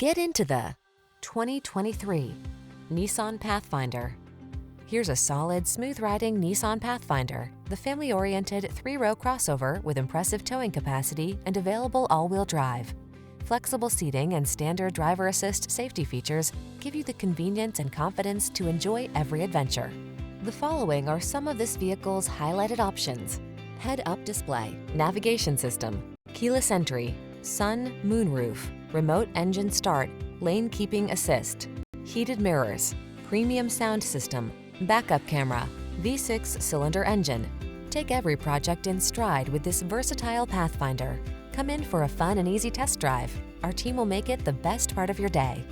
Get into the 2023 Nissan Pathfinder. Here's a solid, smooth-riding Nissan Pathfinder, the family-oriented three-row crossover with impressive towing capacity and available all-wheel drive. Flexible seating and standard driver assist safety features give you the convenience and confidence to enjoy every adventure. The following are some of this vehicle's highlighted options: head-up display, navigation system, keyless entry, sun, moonroof, remote engine start, lane keeping assist, heated mirrors, premium sound system, backup camera, V6 cylinder engine. Take every project in stride with this versatile Pathfinder. Come in for a fun and easy test drive. Our team will make it the best part of your day.